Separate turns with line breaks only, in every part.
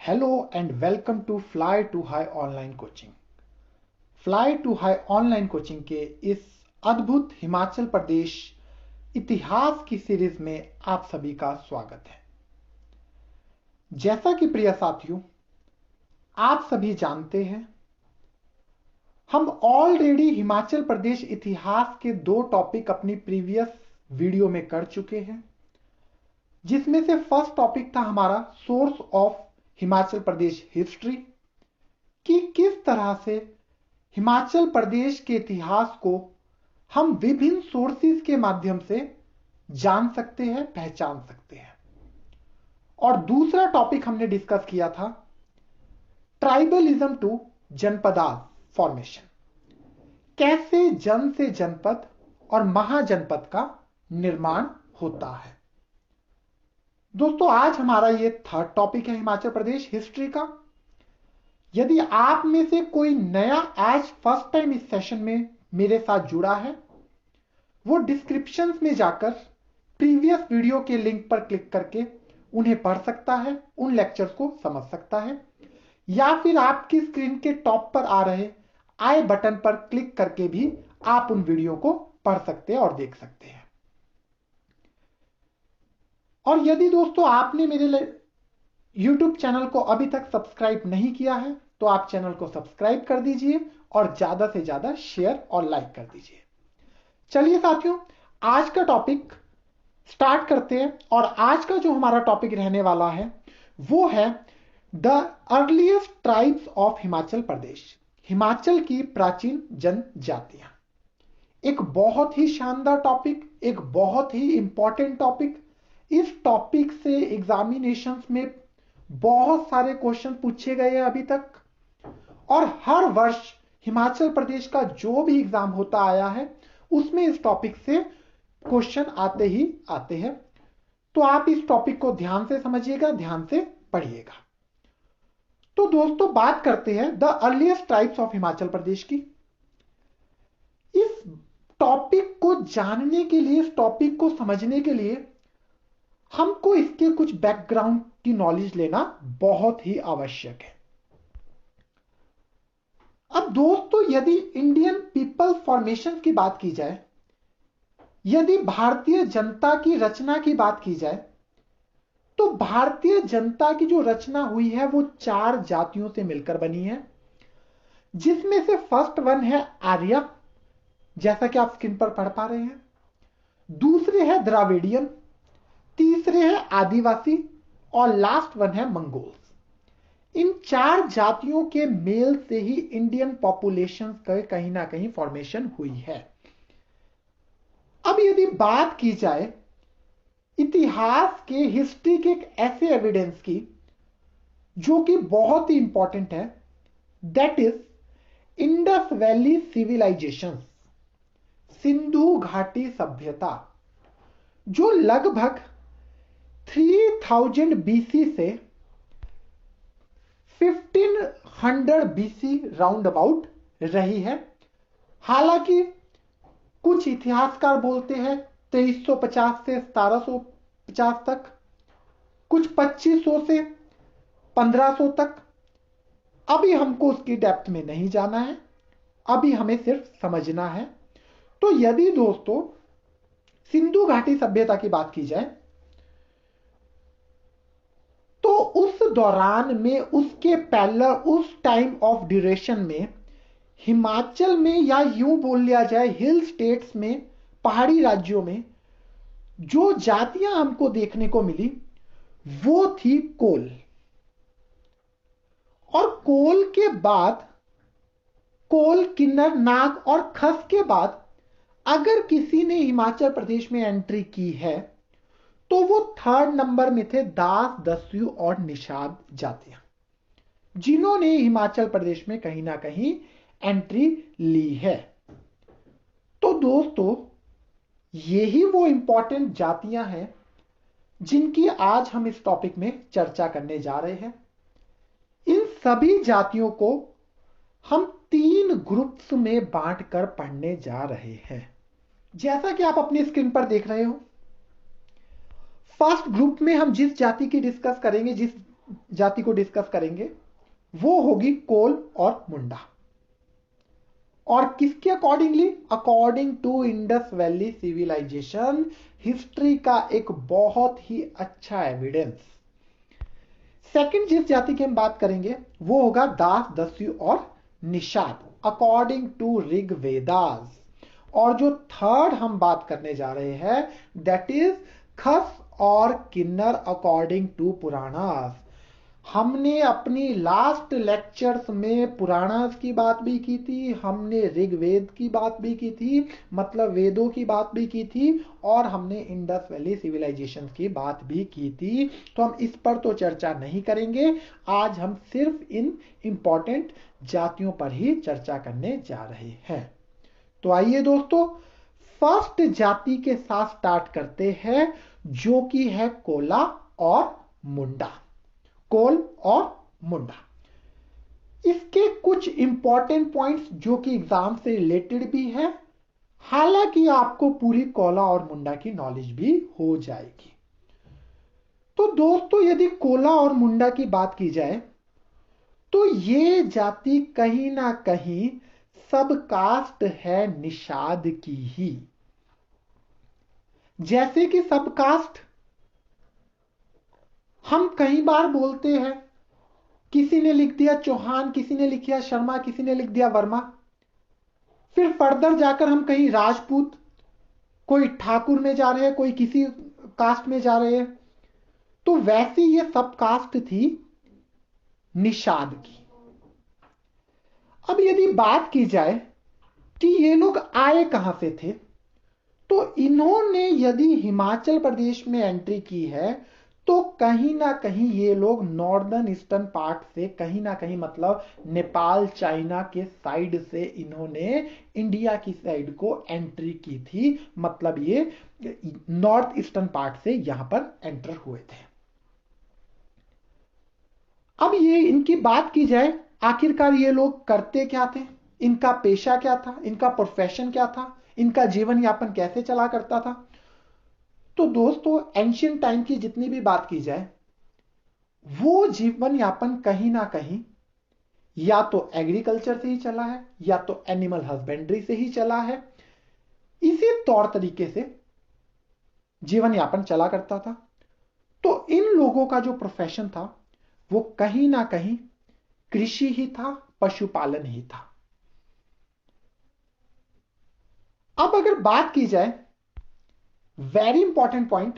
Hello and welcome to Fly to High online coaching. Fly to high online coaching के इस अद्भुत हिमाचल प्रदेश इतिहास की सीरीज में आप सभी का स्वागत है। जैसा कि प्रिय साथियों आप सभी जानते हैं, हम ऑलरेडी हिमाचल प्रदेश इतिहास के 2 टॉपिक अपनी प्रीवियस वीडियो में कर चुके हैं, जिसमें से फर्स्ट टॉपिक था हमारा source of Himachal Pradesh history, कि किस तरह से हिमाचल प्रदेश के इतिहास को हम विभिन्न सोर्सेस के माध्यम से जान सकते हैं, पहचान सकते हैं। और दूसरा टॉपिक हमने डिस्कस किया था ट्राइबलिज्म टू जनपदाल फॉर्मेशन, कैसे जन से जनपद और महाजनपद का निर्माण होता है। दोस्तों आज हमारा ये थर्ड टॉपिक है हिमाचल प्रदेश हिस्ट्री का। यदि आप में से कोई नया आज फर्स्ट टाइम इस सेशन में मेरे साथ जुड़ा है, वो डिस्क्रिप्शन में जाकर प्रीवियस वीडियो के लिंक पर क्लिक करके उन्हें पढ़ सकता है, उन लेक्चर्स को समझ सकता है, या फिर आपकी स्क्रीन के टॉप पर आ रहे आई बटन पर क्लिक करके भी आप उन वीडियो को पढ़ सकते हैं और देख सकते हैं। और यदि दोस्तों आपने मेरे YouTube चैनल को अभी तक सब्सक्राइब नहीं किया है तो आप चैनल को सब्सक्राइब कर दीजिए और ज्यादा से ज्यादा शेयर और लाइक कर दीजिए। चलिए साथियों आज का टॉपिक स्टार्ट करते हैं। और आज का जो हमारा टॉपिक रहने वाला है वो है the earliest tribes of Himachal Pradesh, Himachal की प्राचीन जनजातियां। एक बहुत ही शानदार टॉपिक, एक बहुत ही इंपॉर्टेंट टॉपिक। इस टॉपिक से एग्जामिनेशंस में बहुत सारे क्वेश्चन पूछे गए हैं अभी तक, और हर वर्ष हिमाचल प्रदेश का जो भी एग्जाम होता आया है उसमें इस टॉपिक से क्वेश्चन आते ही आते हैं। तो आप इस टॉपिक को ध्यान से समझिएगा, ध्यान से पढ़िएगा। तो दोस्तों बात करते हैं the earliest tribes of Himachal Pradesh की। इस टॉपिक को जानने के लिए, इस टॉपिक को समझने के लिए हमको इसके कुछ बैकग्राउंड की नॉलेज लेना बहुत ही आवश्यक है। अब दोस्तों यदि इंडियन पीपल फॉर्मेशन की बात की जाए, यदि भारतीय जनता की रचना की बात की जाए, तो भारतीय जनता की जो रचना हुई है वो 4 जातियों से मिलकर बनी है, जिसमें से फर्स्ट वन है आर्य, जैसा कि आप स्क्रीन पर पढ़ पा रहे हैं। दूसरे है द्राविडियन, तीसरे है आदिवासी और लास्ट वन है मंगोल्स। इन 4 जातियों के मेल से ही इंडियन पॉपुलेशन का कहीं ना कहीं फॉर्मेशन हुई है। अब यदि बात की जाए इतिहास के, हिस्ट्री के एक ऐसे एविडेंस की जो कि बहुत ही इंपॉर्टेंट है, that is Indus valley civilisation, सिंधु घाटी सभ्यता, जो लगभग 3000 बीसी से 1500 बीसी राउंड अबाउट रही है। हालांकि कुछ इतिहासकार बोलते हैं 2350 से 1750 तक, कुछ 2500 से 1500 तक। अभी हमको उसकी डेप्थ में नहीं जाना है, अभी हमें सिर्फ समझना है। तो यदि दोस्तों सिंधु घाटी सभ्यता की बात की जाए तो उस दौरान में, उसके पहले, उस टाइम ऑफ ड्यूरेशन में हिमाचल में, या यूं बोल लिया जाए हिल स्टेट्स में, पहाड़ी राज्यों में जो जातियां हमको देखने को मिली वो थी कोल। और कोल के बाद, कोल, किन्नर, नाग और खस के बाद अगर किसी ने हिमाचल प्रदेश में एंट्री की है तो वो 3rd नंबर में थे दास, दस्यू और निषाद जातियां, जिन्होंने हिमाचल प्रदेश में कहीं ना कहीं एंट्री ली है। तो दोस्तों यही वो इंपॉर्टेंट जातियां हैं जिनकी आज हम इस टॉपिक में चर्चा करने जा रहे हैं। इन सभी जातियों को हम 3 ग्रुप्स में बांटकर पढ़ने जा रहे हैं, जैसा कि आप अपनी स्क्रीन पर देख रहे हो। फर्स्ट ग्रुप में हम जिस जाति की डिस्कस करेंगे, जिस जाति को डिस्कस करेंगे वो होगी कोल और मुंडा। और किसके accordingly? According to Indus valley civilisation, history का एक बहुत ही अच्छा एविडेंस। सेकंड जिस जाति की हम बात करेंगे वो होगा दास, दस्यु और निषाद, अकॉर्डिंग टू ऋग वेदास। और जो थर्ड हम बात करने जा रहे हैं दैट इज खस और किन्नर, अकॉर्डिंग टू पुराणास। हमने अपनी लास्ट लेक्चर्स में पुराणास की बात भी की थी, हमने ऋग्वेद की बात भी की थी, मतलब वेदों की बात भी की थी, और हमने इंडस वैली सिविलाइजेशन की बात भी की थी। तो हम इस पर तो चर्चा नहीं करेंगे, आज हम सिर्फ इन इंपॉर्टेंट जातियों पर ही चर्चा करने जा रहे हैं। तो आइए दोस्तों, फर्स्ट जाति के साथ स्टार्ट करते हैं जो कि है कोला और मुंडा। कोल और मुंडा, इसके कुछ इंपॉर्टेंट पॉइंट्स जो कि एग्जाम से रिलेटेड भी है, हालांकि आपको पूरी कोला और मुंडा की नॉलेज भी हो जाएगी। तो दोस्तों यदि कोला और मुंडा की बात की जाए तो ये जाति कहीं ना कहीं सब कास्ट है निषाद की ही। जैसे कि सब कास्ट हम कई बार बोलते हैं, किसी ने लिख दिया चौहान, किसी ने लिख दिया शर्मा, किसी ने लिख दिया वर्मा, फिर फर्दर जाकर हम कहीं राजपूत, कोई ठाकुर में जा रहे हैं, कोई किसी कास्ट में जा रहे हैं। तो वैसी ये सब कास्ट थी निषाद की। अब यदि बात की जाए कि ये लोग आए कहां से थे, तो इन्होंने यदि हिमाचल प्रदेश में एंट्री की है तो कहीं ना कहीं ये लोग नॉर्दर्न ईस्टर्न पार्ट से, कहीं ना कहीं मतलब नेपाल चाइना के साइड से इन्होंने इंडिया की साइड को एंट्री की थी, मतलब ये नॉर्थ ईस्टर्न पार्ट से यहां पर एंटर हुए थे। अब ये इनकी बात की जाए, आखिरकार ये लोग करते क्या थे, इनका पेशा क्या था, इनका प्रोफेशन क्या था, इनका जीवन यापन कैसे चला करता था। तो दोस्तों एंशियंट टाइम की जितनी भी बात की जाए, वो जीवन यापन कहीं ना कहीं या तो एग्रीकल्चर से ही चला है या तो एनिमल हस्बेंड्री से ही चला है। इसी तौर तरीके से जीवन यापन चला करता था। तो इन लोगों का जो प्रोफेशन था वो कहीं ना कहीं कृषि ही था, पशुपालन ही था। अब अगर बात की जाए, वेरी इंपॉर्टेंट पॉइंट,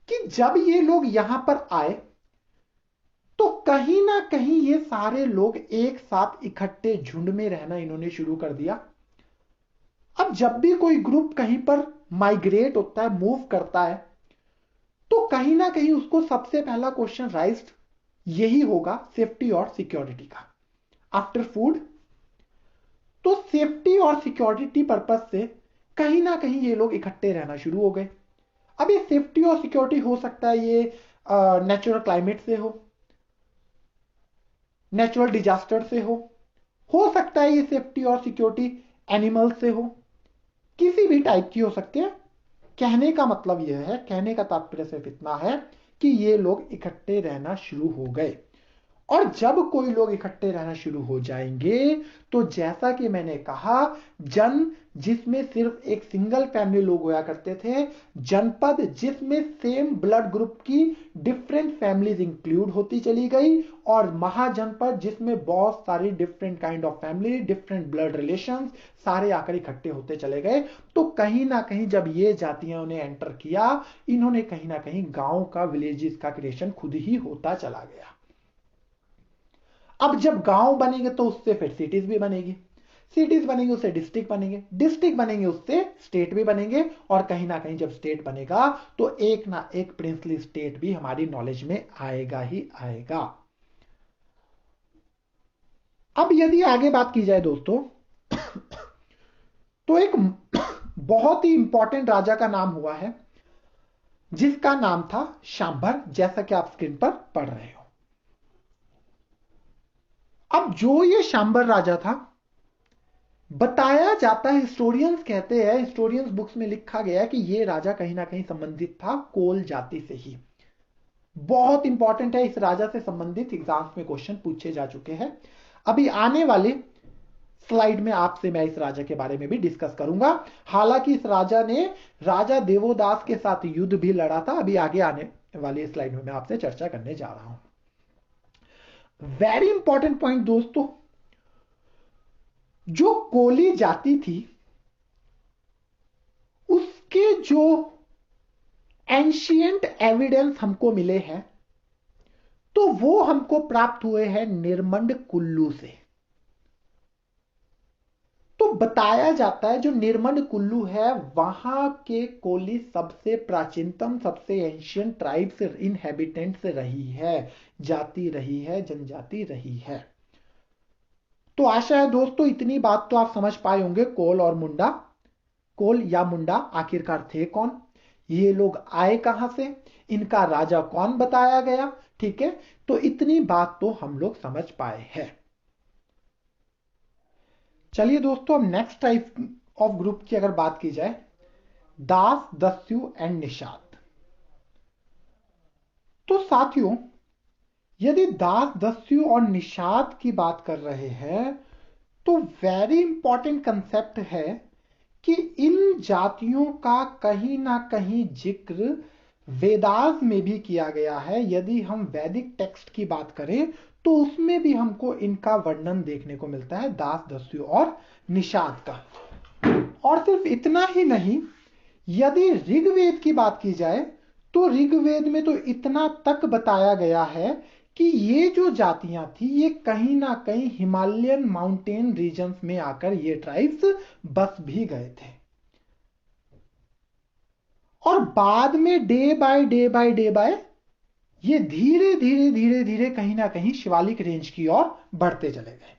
कि जब ये लोग यहां पर आए तो कहीं ना कहीं ये सारे लोग एक साथ इकट्ठे झुंड में रहना इन्होंने शुरू कर दिया। अब जब भी कोई ग्रुप कहीं पर माइग्रेट होता है, मूव करता है, तो कहीं ना कहीं उसको सबसे पहला क्वेश्चन राइज्ड यही होगा सेफ्टी और सिक्योरिटी का। आफ्टर फूड, तो सेफ्टी और सिक्योरिटी पर्पस से कहीं ना कहीं ये लोग इकट्ठे रहना शुरू हो गए। अब ये सेफ्टी और सिक्योरिटी हो सकता है ये नेचुरल क्लाइमेट से नेचुरल डिजास्टर से हो सकता है ये सेफ्टी और सिक्योरिटी एनिमल से किसी भी टाइप की हो सकती है। कहने का मतलब यह है, कहने का तात्पर्य सिर्फ इतना है कि ये लोग इकट्ठे रहना शुरू हो गए। और जब कोई लोग इकट्ठे रहना शुरू हो जाएंगे तो जैसा कि मैंने कहा, जिसमें सिर्फ एक सिंगल फैमिली लोग होया करते थे, जनपद जिसमें सेम ब्लड ग्रुप की डिफरेंट फैमिलीज इंक्लूड होती चली गई, और महाजनपद जिसमें बहुत सारी different kind of family, different blood relations सारे आकर इकट्ठे होते चले गए। तो कहीं ना कहीं जब ये जातियों ने एंटर किया, इन्होंने कहीं ना कहीं गांव का, विलेजेस का क्रिएशन खुद ही होता चला गया। अब जब गांव बनेंगे तो उससे फिर सिटीज भी बनेगी, सिटीज बनेंगे उससे डिस्ट्रिक्ट बनेंगे, डिस्ट्रिक्ट बनेंगे उससे स्टेट भी बनेंगे, और कहीं ना कहीं जब स्टेट बनेगा तो एक ना एक प्रिंसली स्टेट भी हमारी नॉलेज में आएगा ही आएगा। अब यदि आगे बात की जाए दोस्तों, तो एक बहुत ही इंपॉर्टेंट राजा का नाम हुआ है जिसका नाम था शांभर, जैसा कि आप स्क्रीन पर पढ़ रहे हो। अब जो ये शांबर राजा था, बताया जाता है, हिस्टोरियंस कहते हैं, हिस्टोरियंस बुक्स में लिखा गया है कि ये राजा कहीं ना कहीं संबंधित था कोल जाति से ही। बहुत इंपॉर्टेंट है, इस राजा से संबंधित एग्जाम्स में क्वेश्चन पूछे जा चुके हैं। अभी आने वाले स्लाइड में आपसे मैं इस राजा के बारे में भी डिस्कस करूंगा। हालांकि इस राजा ने राजा देवोदास के साथ युद्ध भी लड़ा था। अभी आगे आने वाली स्लाइड में मैं आपसे चर्चा करने जा रहा हूं। वेरी इंपॉर्टेंट पॉइंट दोस्तों, जो कोली जाति थी उसके जो एंशियंट एविडेंस हमको मिले हैं तो वो हमको प्राप्त हुए हैं निर्मंड कुल्लू से। तो बताया जाता है जो निर्मंड कुल्लू है वहां के कोली सबसे प्राचीनतम, सबसे एंशियंट ट्राइब्स इनहेबिटेंट्स रही है, जाति रही है, जनजाति रही है। तो आशा है दोस्तों इतनी बात तो आप समझ पाए होंगे। कोल और मुंडा, कोल या मुंडा आखिरकार थे कौन, ये लोग आए कहां से, इनका राजा कौन बताया गया, ठीक है। तो इतनी बात तो हम लोग समझ पाए हैं। चलिए दोस्तों, अब नेक्स्ट टाइप ऑफ ग्रुप की अगर बात की जाए, दास, दस्यु एंड निषाद। तो साथियों, यदि दास, दस्यु और निषाद की बात कर रहे हैं तो वेरी इंपॉर्टेंट कंसेप्ट है कि इन जातियों का कहीं ना कहीं जिक्र वेदास में भी किया गया है। यदि हम वैदिक टेक्स्ट की बात करें तो उसमें भी हमको इनका वर्णन देखने को मिलता है, दास, दस्यु और निषाद का। और सिर्फ इतना ही नहीं, यदि ऋग्वेद की बात की जाए तो ऋग्वेद में तो इतना तक बताया गया है कि ये जो जातियां थी ये कहीं ना कहीं हिमालयन माउंटेन रीजन्स में आकर ये ट्राइब्स बस भी गए थे। और बाद में डे बाय ये धीरे धीरे धीरे धीरे कहीं ना कहीं शिवालिक रेंज की ओर बढ़ते चले गए।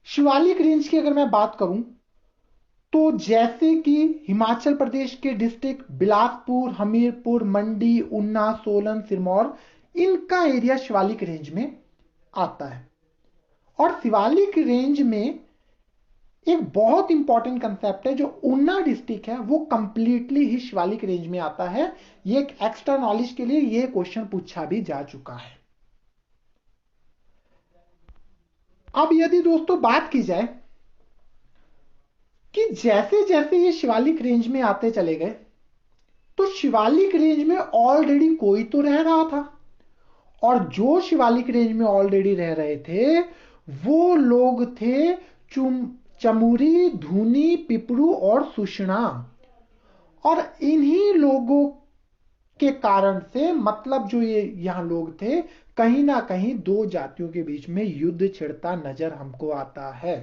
शिवालिक रेंज की अगर मैं बात करूं तो जैसे कि हिमाचल प्रदेश के डिस्ट्रिक्ट बिलासपुर, हमीरपुर, मंडी, ऊना, सोलन, सिरमौर, इनका एरिया शिवालिक रेंज में आता है। और शिवालिक रेंज में एक बहुत इंपॉर्टेंट कंसेप्ट है, जो ऊना डिस्ट्रिक्ट है वो कंप्लीटली ही शिवालिक रेंज में आता है। ये एक एक्स्ट्रा नॉलेज के लिए ये क्वेश्चन पूछा भी जा चुका है। अब यदि दोस्तों बात की जाए कि जैसे जैसे ये शिवालिक रेंज में आते चले गए तो शिवालिक रेंज में ऑलरेडी कोई तो रह रहा था, और जो शिवालिक रेंज में ऑलरेडी रह रहे थे वो लोग थे चमुरी, धूनी, पिपरू और सुषणा। और इन्हीं लोगों के कारण से, मतलब जो ये यहां लोग थे, कहीं ना कहीं दो जातियों के बीच में युद्ध छिड़ता नजर हमको आता है।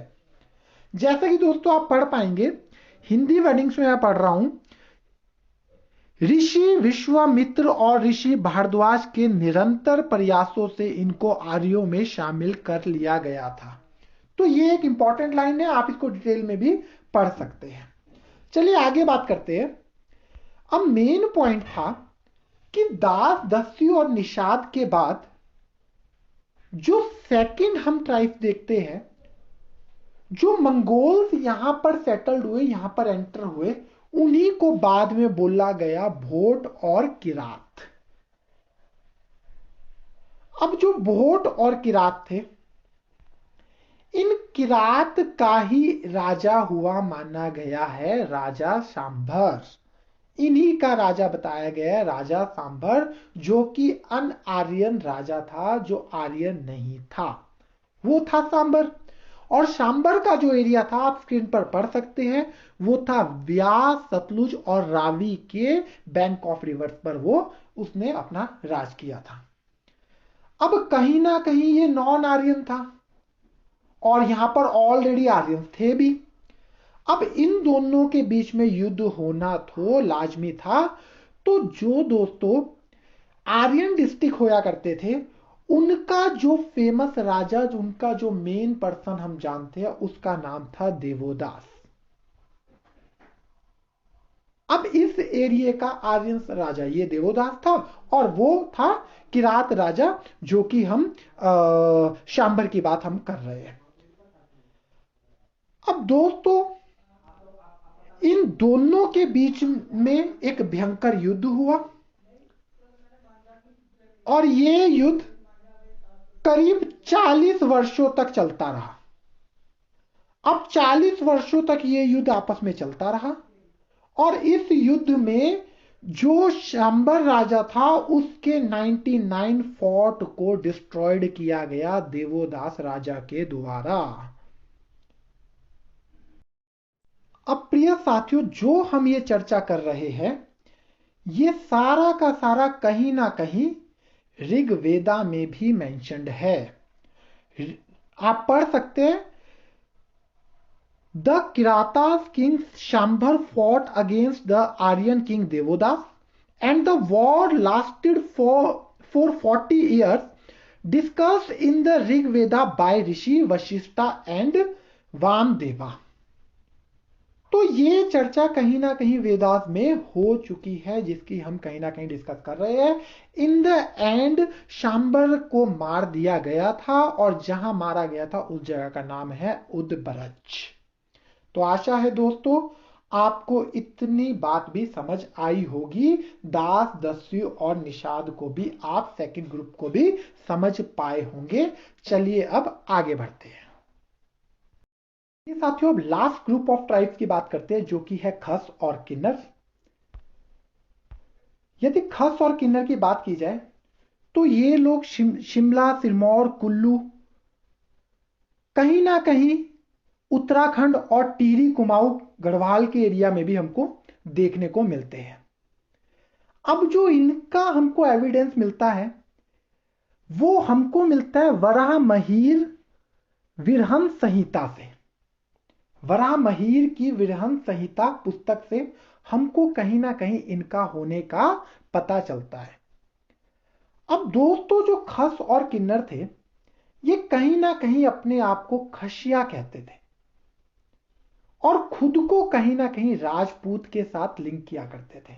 जैसा कि दोस्तों आप पढ़ पाएंगे, हिंदी वर्डिंग्स में मैं पढ़ रहा हूं, ऋषि विश्वामित्र और ऋषि भारद्वाज के निरंतर प्रयासों से इनको आर्यों में शामिल कर लिया गया था। तो ये एक इंपॉर्टेंट लाइन है, आप इसको डिटेल में भी पढ़ सकते हैं। चलिए आगे बात करते हैं। अब मेन पॉइंट था कि दास, दस्यु और निषाद के बाद जो सेकंड हम ट्राइब देखते हैं, जो मंगोल्स यहां पर सेटल्ड हुए, यहां पर एंटर हुए, उन्हीं को बाद में बोला गया भोट और किरात। अब जो भोट और किरात थे, इन किरात का ही राजा हुआ माना गया है राजा सांभर। इन्हीं का राजा बताया गया है राजा सांभर, जो कि अन आर्यन राजा था, जो आर्यन नहीं था, वो था सांभर। और सांभर का जो एरिया था आप स्क्रीन पर पढ़ सकते हैं, वो था व्यास, सतलुज और रावी के बैंक ऑफ रिवर्स पर वो उसने अपना राज किया था। अब कहीं ना कहीं ये नॉन आर्यन था और यहां पर ऑलरेडी आर्यन थे भी। अब इन दोनों के बीच में युद्ध होना तो लाजमी था। तो जो दोस्तों आर्यन डिस्ट्रिक्ट होया करते थे, उनका जो फेमस राजा, उनका जो मेन पर्सन हम जानते हैं, उसका नाम था देवोदास। अब इस एरिया का आर्यन राजा ये देवोदास था, और वो था किरात राजा, जो कि हम शांबर की बात हम कर रहे हैं। अब दोस्तों इन दोनों के बीच में एक भयंकर युद्ध हुआ। और ये युद्ध करीब 40 वर्षों तक चलता रहा। अब 40 वर्षों तक ये युद्ध आपस में चलता रहा और इस युद्ध में जो शांबर राजा था उसके 99 फोर्ट को डिस्ट्रॉयड किया गया देवोदास राजा के द्वारा। अब प्रिय साथियों, जो हम ये चर्चा कर रहे हैं ये सारा का सारा कहीं ना कहीं ऋग्वेदा में भी मेंशन्ड है। आप पढ़ सकते हैं, the Kiratas king Shambar fought against the Aryan king Devodas and the war lasted for 40 years, discussed in the Rig Veda by Rishi Vashishta and Vamdeva। तो ये चर्चा कहीं ना कहीं वेदास में हो चुकी है जिसकी हम कहीं ना कहीं डिस्कस कर रहे हैं। इन द एंड शांबर को मार दिया गया था और जहां मारा गया था उस जगह का नाम है उदबरज। तो आशा है दोस्तों आपको इतनी बात भी समझ आई होगी। दास, दस्यु और निषाद को भी आप सेकंड ग्रुप को भी समझ पाए होंगे। चलिए अब आगे बढ़ते हैं। ये साथियों अब लास्ट ग्रुप ऑफ ट्राइब्स की बात करते हैं जो कि है खस और किन्नर। यदि खस और किन्नर की बात की जाए तो ये लोग शिमला, सिरमौर, कुल्लू, कहीं ना कहीं उत्तराखंड और टिहरी, कुमाऊं, गढ़वाल के एरिया में भी हमको देखने को मिलते हैं। अब जो इनका हमको एविडेंस मिलता है वो हमको मिलता है वराह महीर विरहन संहिता से। वराह महीर की विरहन संहिता पुस्तक से हमको कहीं ना कहीं इनका होने का पता चलता है। अब दोस्तों जो खस और किन्नर थे ये कहीं ना कहीं अपने आप को खशिया कहते थे और खुद को कहीं ना कहीं राजपूत के साथ लिंक किया करते थे।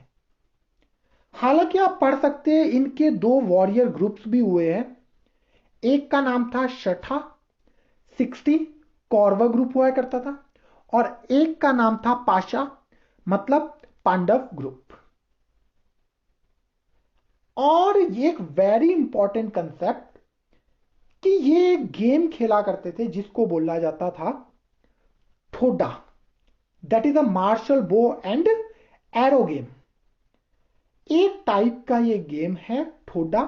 हालांकि आप पढ़ सकते हैं इनके दो वॉरियर ग्रुप्स भी हुए हैं। एक का नाम था शठा 60 कौरव ग्रुप हुआ करता था और एक का नाम था पाशा मतलब पांडव ग्रुप। और ये एक वेरी इंपॉर्टेंट कंसेप्ट कि ये एक गेम खेला करते थे जिसको बोला जाता था Thoda, that is a martial bow and arrow game. एक टाइप का ये गेम है ठोडा।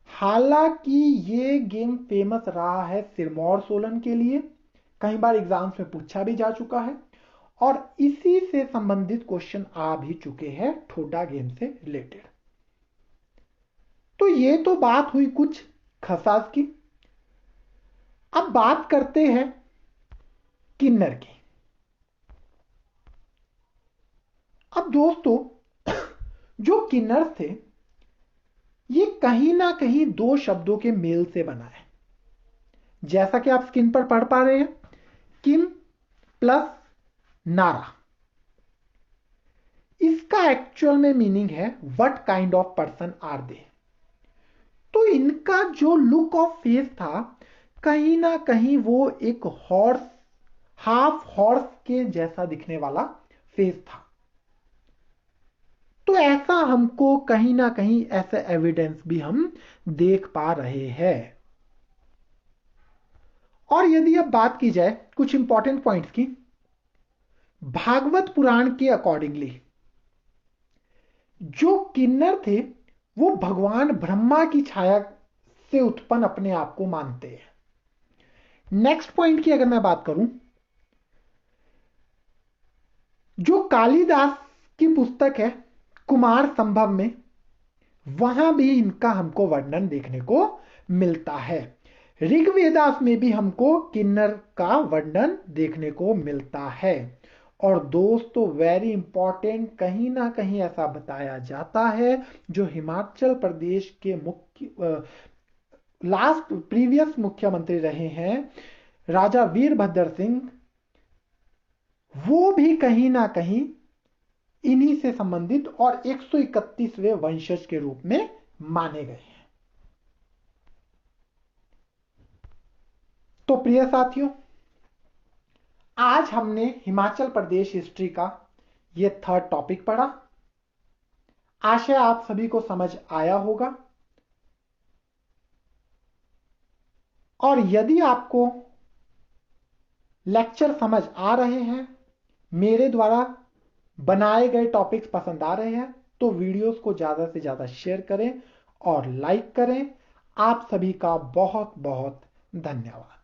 हालांकि ये गेम फेमस रहा है सिरमौर सोलन के लिए, कई बार एग्जाम्स में पूछा भी जा चुका है और इसी से संबंधित क्वेश्चन आ भी चुके हैं ठोडा गेम से रिलेटेड। तो ये तो बात हुई कुछ खसास की। अब बात करते हैं किन्नर की। अब दोस्तों जो किन्नर थे ये कहीं ना कहीं दो शब्दों के मेल से बना है। जैसा कि आप स्क्रीन पर पढ़ पा रहे हैं, किम प्लस नारा। इसका एक्चुअल में मीनिंग है what kind of person are they. तो इनका जो लुक ऑफ फेस था कहीं ना कहीं वो एक हॉर्स, हाफ हॉर्स के जैसा दिखने वाला फेस था। तो ऐसा हमको कहीं ना कहीं ऐसा एविडेंस भी हम देख पा रहे हैं। और यदि अब बात की जाए कुछ इंपॉर्टेंट पॉइंट्स की, भागवत पुराण के अकॉर्डिंगली जो किन्नर थे वो भगवान ब्रह्मा की छाया से उत्पन्न अपने आप को मानते हैं। नेक्स्ट पॉइंट की अगर मैं बात करूं, जो कालिदास की पुस्तक है कुमार संभव में, वहां भी इनका हमको वर्णन देखने को मिलता है। ऋग्वेदास में भी हमको किन्नर का वर्णन देखने को मिलता है। और दोस्तों वेरी इंपॉर्टेंट, कहीं ना कहीं ऐसा बताया जाता है जो हिमाचल प्रदेश के मुख्य लास्ट प्रीवियस मुख्यमंत्री रहे हैं राजा वीरभद्र सिंह, वो भी कहीं ना कहीं इन्हीं से संबंधित और 131वें वंशज के रूप में माने गए हैं। तो प्रिय साथियों, आज हमने हिमाचल प्रदेश हिस्ट्री का यह थर्ड टॉपिक पढ़ा। आशा आप सभी को समझ आया होगा। और यदि आपको लेक्चर समझ आ रहे हैं, मेरे द्वारा बनाए गए टॉपिक्स पसंद आ रहे हैं, तो वीडियोस को ज्यादा से ज्यादा शेयर करें और लाइक करें। आप सभी का बहुत बहुत धन्यवाद।